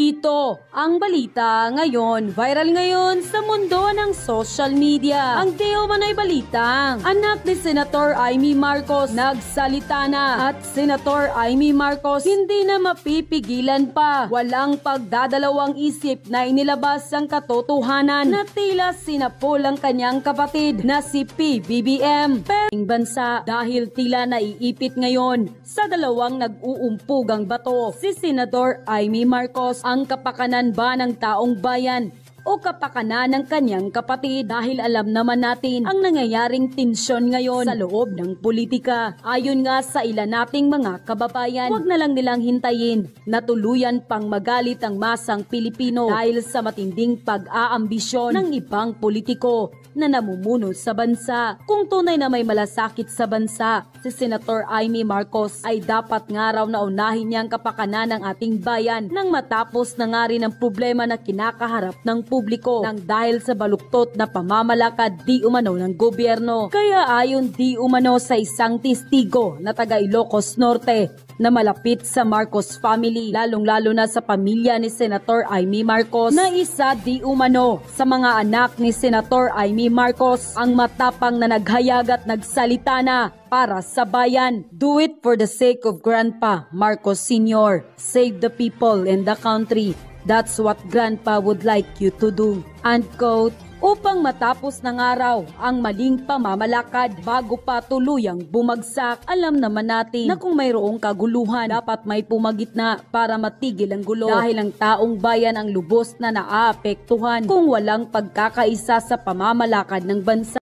Ito ang balita ngayon. Viral ngayon sa mundo ng social media. Ang di umano'y balitang anak ni Senator Amy Marcos nagsalita na at Senator Amy Marcos hindi na mapipigilan pa. Walang pagdadalawang isip na inilabas ang katotohanan na tila sinapol ang kanyang kapatid na si PBBM. Pero bansa dahil tila naiipit ngayon sa dalawang nag-uumpugang bato. Si Senador Amy Marcos, ang kapakanan ba ng taong bayan o kapakanan ng kanyang kapatid? Dahil alam naman natin ang nangyayaring tensyon ngayon sa loob ng politika. Ayon nga sa ilan nating mga kababayan, huwag na lang nilang hintayin na tuluyan pang magalit ang masang Pilipino dahil sa matinding pag-aambisyon ng ibang politiko na namumuno sa bansa. Kung tunay na may malasakit sa bansa, si Senator Amy Marcos ay dapat nga raw na unahin niya ang kapakanan ng ating bayan nang matapos na nga rin ang problema na kinakaharap ng publiko nang dahil sa baluktot na pamamalakad di umano ng gobyerno. Kaya ayon di umano sa isang testigo na taga Ilocos Norte na malapit sa Marcos family, lalong-lalo na sa pamilya ni Senator Amy Marcos, na isa di umano sa mga anak ni Senator Amy Marcos ang matapang na naghayag at nagsalita na para sa bayan. Do it for the sake of Grandpa Marcos Sr. Save the people and the country. That's what Grandpa would like you to do. End quote. Upang matapos ng araw ang maling pamamalakad bago pa tuluyang bumagsak. Alam naman natin na kung mayroong kaguluhan, dapat may pumagitna para matigil ang gulo dahil ang taong bayan ang lubos na naaapektuhan kung walang pagkakaisa sa pamamalakad ng bansa.